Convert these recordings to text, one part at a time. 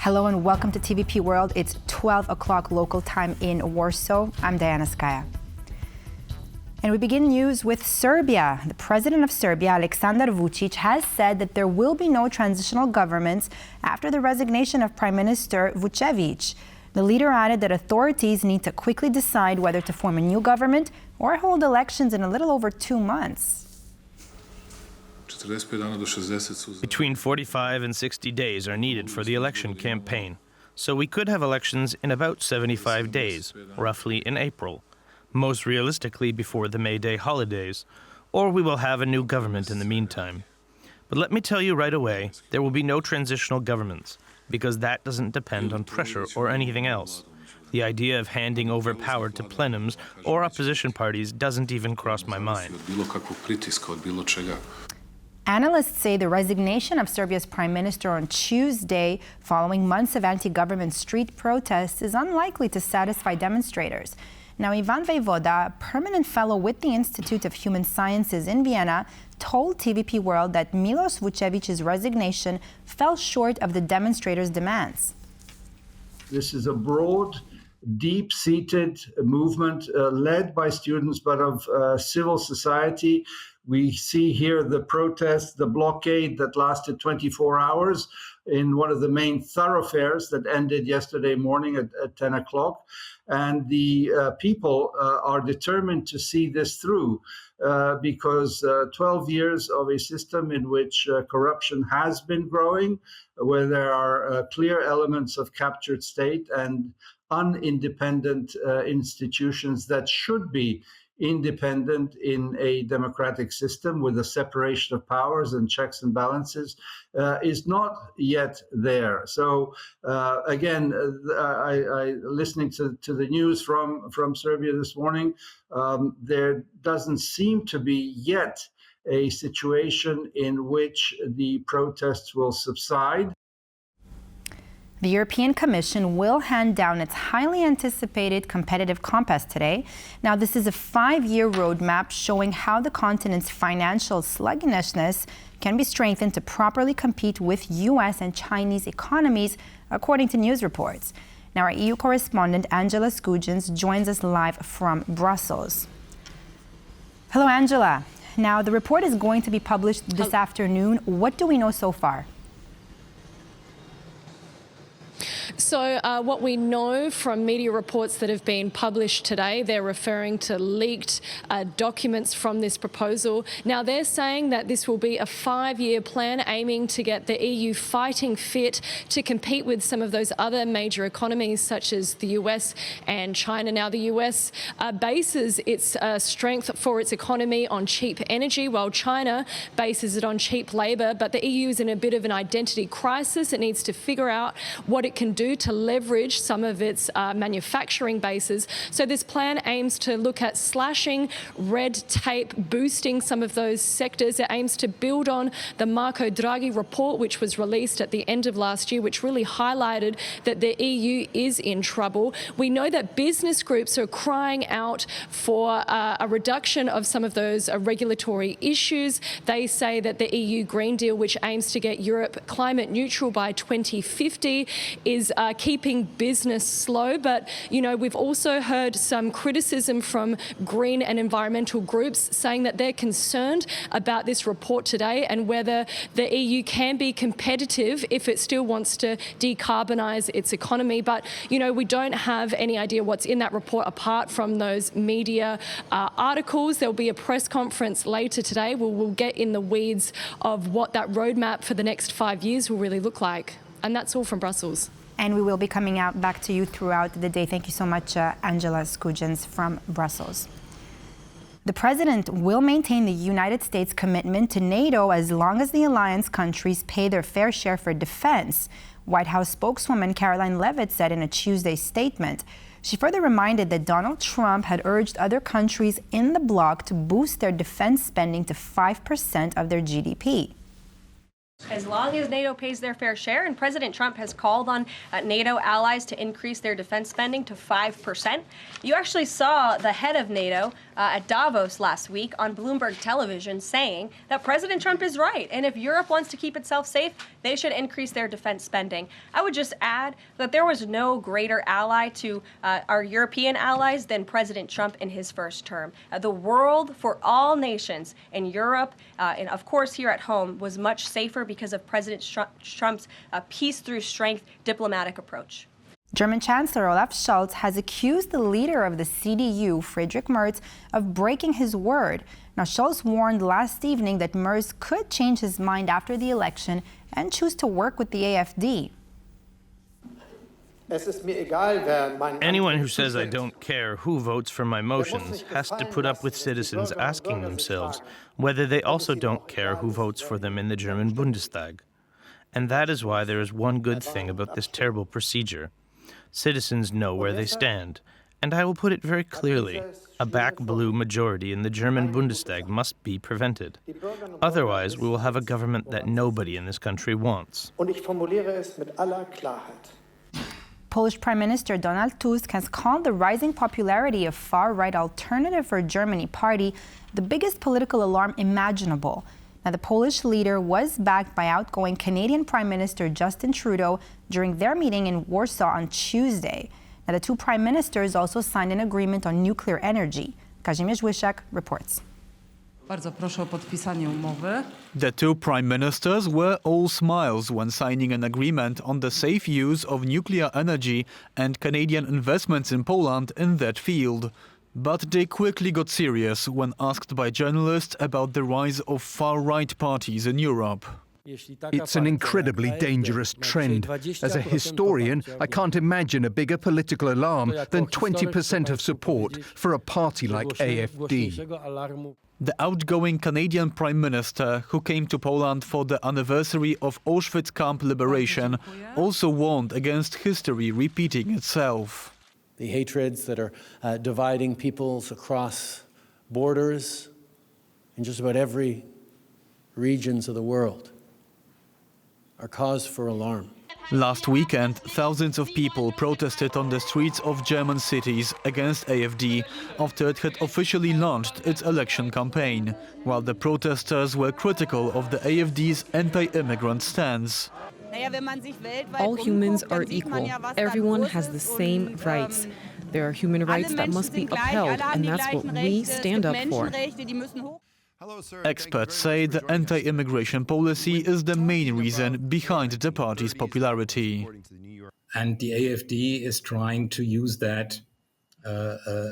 Hello and welcome to TVP World. It's 12 o'clock local time in Warsaw. I'm Diana Skaya. And we begin news with Serbia. The president of Serbia, Aleksandar Vučić, has said that there will be no transitional governments after the resignation of Prime Minister Vučević. The leader added that authorities need to quickly decide whether to form a new government or hold elections in a little over 2 months. Between 45 and 60 days are needed for the election campaign, so we could have elections in about 75 days, roughly in April, most realistically before the May Day holidays, or we will have a new government in the meantime. But let me tell you right away, there will be no transitional governments, because that doesn't depend on pressure or anything else. The idea of handing over power to plenums or opposition parties doesn't even cross my mind. Analysts say the resignation of Serbia's prime minister on Tuesday, following months of anti-government street protests, is unlikely to satisfy demonstrators. Now, Ivan Vejvoda, a permanent fellow with the Institute of Human Sciences in Vienna, told TVP World that Milos Vučević's resignation fell short of the demonstrators' demands. This is a broad, deep-seated movement led by students, but of civil society. We see here the protest, the blockade that lasted 24 hours in one of the main thoroughfares that ended yesterday morning at 10 o'clock. And the people are determined to see this through because 12 years of a system in which corruption has been growing, where there are clear elements of captured state and unindependent institutions that should be independent in a democratic system with a separation of powers and checks and balances is not yet there. So again, I listening to the news from Serbia this morning, there doesn't seem to be yet a situation in which the protests will subside. The European Commission will hand down its highly anticipated Competitive Compass today. Now, this is a 5-year roadmap showing how the continent's financial sluggishness can be strengthened to properly compete with U.S. and Chinese economies, according to news reports. Now, our EU correspondent, Angela Skujins, joins us live from Brussels. Hello, Angela. Now, the report is going to be published this afternoon. What do we know so far? So what we know from media reports that have been published today, they're referring to leaked documents from this proposal. Now, they're saying that this will be a 5-year plan aiming to get the EU fighting fit to compete with some of those other major economies such as the US and China. Now, the US bases its strength for its economy on cheap energy, while China bases it on cheap labour. But the EU is in a bit of an identity crisis. It needs to figure out what it can do to leverage some of its manufacturing bases. So this plan aims to look at slashing red tape, boosting some of those sectors. It aims to build on the Marco Draghi report, which was released at the end of last year, which really highlighted that the EU is in trouble. We know that business groups are crying out for a reduction of some of those regulatory issues. They say that the EU Green Deal, which aims to get Europe climate neutral by 2050, is keeping business slow. But, you know, we've also heard some criticism from green and environmental groups saying that they're concerned about this report today and whether the EU can be competitive if it still wants to decarbonise its economy. But, you know, we don't have any idea what's in that report apart from those media articles. There'll be a press conference later today where we'll get in the weeds of what that roadmap for the next 5 years will really look like. And that's all from Brussels. And we will be coming out back to you throughout the day. Thank you so much, Angela Skujins from Brussels. The president will maintain the United States' commitment to NATO as long as the alliance countries pay their fair share for defense, White House spokeswoman Caroline Leavitt said in a Tuesday statement. She further reminded that Donald Trump had urged other countries in the bloc to boost their defense spending to 5% of their GDP. As long as NATO pays their fair share, and President Trump has called on NATO allies to increase their defense spending to 5%. You actually saw the head of NATO at Davos last week on Bloomberg television saying that President Trump is right. And if Europe wants to keep itself safe, they should increase their defense spending. I would just add that there was no greater ally to our European allies than President Trump in his first term. The world for all nations in Europe and, of course, here at home was much safer because of President Trump's peace through strength diplomatic approach. German Chancellor Olaf Scholz has accused the leader of the CDU, Friedrich Merz, of breaking his word. Now, Scholz warned last evening that Merz could change his mind after the election and choose to work with the AfD. Anyone who says I don't care who votes for my motions has to put up with citizens asking themselves whether they also don't care who votes for them in the German Bundestag. And that is why there is one good thing about this terrible procedure. Citizens know where they stand. And I will put it very clearly, a back-blue majority in the German Bundestag must be prevented. Otherwise, we will have a government that nobody in this country wants. Polish Prime Minister Donald Tusk has called the rising popularity of far-right Alternative for Germany party the biggest political alarm imaginable. Now, the Polish leader was backed by outgoing Canadian Prime Minister Justin Trudeau during their meeting in Warsaw on Tuesday. Now, the two prime ministers also signed an agreement on nuclear energy. Kazimierz Wyszak reports. The two prime ministers were all smiles when signing an agreement on the safe use of nuclear energy and Canadian investments in Poland in that field. But they quickly got serious when asked by journalists about the rise of far-right parties in Europe. It's an incredibly dangerous trend. As a historian, I can't imagine a bigger political alarm than 20% of support for a party like AfD. The outgoing Canadian Prime Minister, who came to Poland for the anniversary of Auschwitz camp liberation, also warned against history repeating itself. The hatreds that are dividing peoples across borders in just about every regions of the world are cause for alarm. Last weekend, thousands of people protested on the streets of German cities against AfD after it had officially launched its election campaign, while the protesters were critical of the AfD's anti-immigrant stance. All humans are equal. Everyone has the same rights. There are human rights that must be upheld, and that's what we stand up for. Experts say the anti-immigration policy is the main reason behind the party's popularity. And the AfD is trying to use that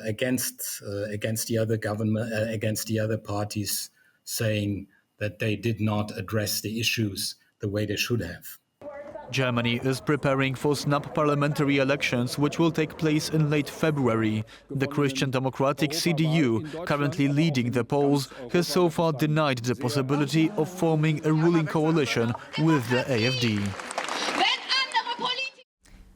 against the other government, against the other parties, saying that they did not address the issues the way they should have. Germany is preparing for snap parliamentary elections, which will take place in late February. The Christian Democratic CDU, currently leading the polls, has so far denied the possibility of forming a ruling coalition with the AfD.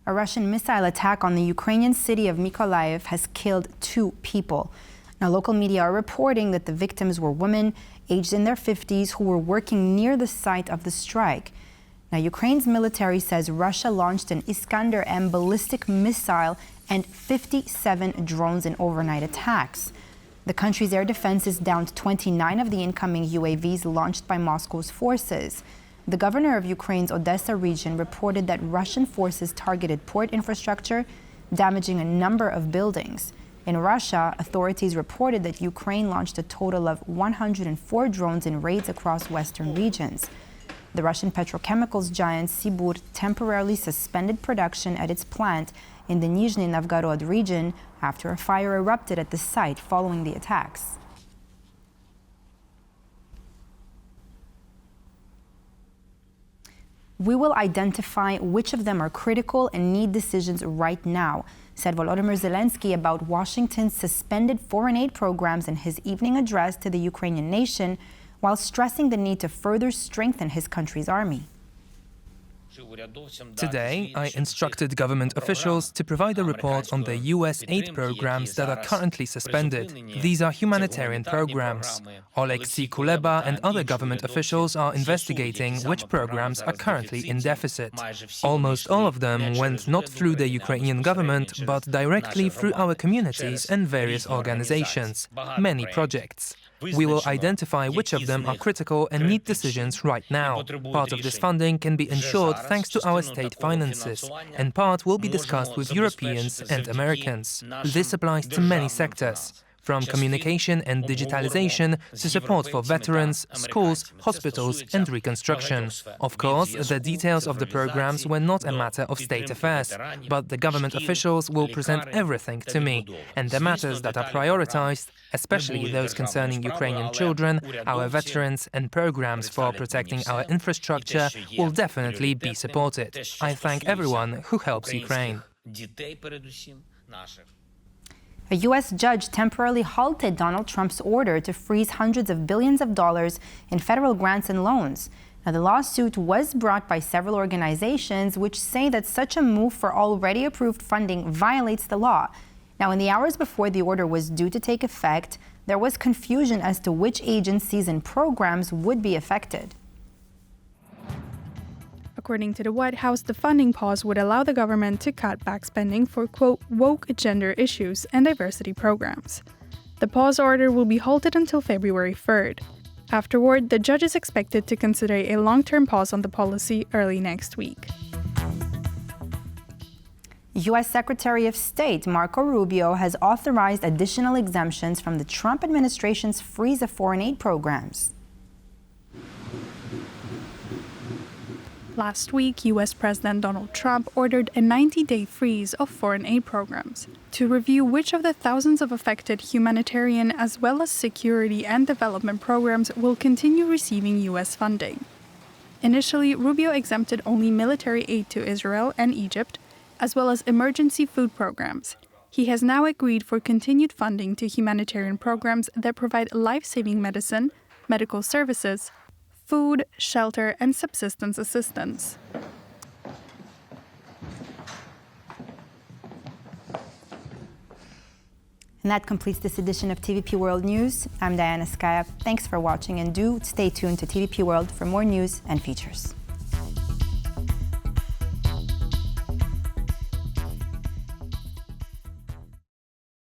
A Russian missile attack on the Ukrainian city of Mykolaiv has killed 2 people. Now, local media are reporting that the victims were women aged in their 50s who were working near the site of the strike. Now, Ukraine's military says Russia launched an Iskander-M ballistic missile and 57 drones in overnight attacks. The country's air defenses downed 29 of the incoming UAVs launched by Moscow's forces. The governor of Ukraine's Odessa region reported that Russian forces targeted port infrastructure, damaging a number of buildings. In Russia, authorities reported that Ukraine launched a total of 104 drones in raids across western regions. The Russian petrochemicals giant Sibur temporarily suspended production at its plant in the Nizhny Novgorod region after a fire erupted at the site following the attacks. We will identify which of them are critical and need decisions right now, said Volodymyr Zelensky about Washington's suspended foreign aid programs in his evening address to the Ukrainian nation, while stressing the need to further strengthen his country's army. Today, I instructed government officials to provide a report on the US aid programs that are currently suspended. These are humanitarian programs. Oleksiy Kuleba and other government officials are investigating which programs are currently in deficit. Almost all of them went not through the Ukrainian government, but directly through our communities and various organizations. Many projects. We will identify which of them are critical and need decisions right now. Part of this funding can be ensured thanks to our state finances, and part will be discussed with Europeans and Americans. This applies to many sectors, from communication and digitalization to support for veterans, schools, hospitals and reconstruction. Of course, the details of the programs were not a matter of state affairs, but the government officials will present everything to me, and the matters that are prioritized, especially those concerning Ukrainian children, our veterans and programs for protecting our infrastructure, will definitely be supported. I thank everyone who helps Ukraine. A U.S. judge temporarily halted Donald Trump's order to freeze hundreds of billions of dollars in federal grants and loans. Now, the lawsuit was brought by several organizations which say that such a move for already approved funding violates the law. Now, in the hours before the order was due to take effect, there was confusion as to which agencies and programs would be affected. According to the White House, the funding pause would allow the government to cut back spending for, quote, woke gender issues and diversity programs. The pause order will be halted until February 3rd. Afterward, the judge is expected to consider a long-term pause on the policy early next week. U.S. Secretary of State Marco Rubio has authorized additional exemptions from the Trump administration's freeze of foreign aid programs. Last week, U.S. President Donald Trump ordered a 90-day freeze of foreign aid programs to review which of the thousands of affected humanitarian as well as security and development programs will continue receiving U.S. funding. Initially, Rubio exempted only military aid to Israel and Egypt, as well as emergency food programs. He has now agreed for continued funding to humanitarian programs that provide life-saving medicine, medical services, food, shelter, and subsistence assistance. And that completes this edition of TVP World News. I'm Diana Skaya. Thanks for watching, and do stay tuned to TVP World for more news and features.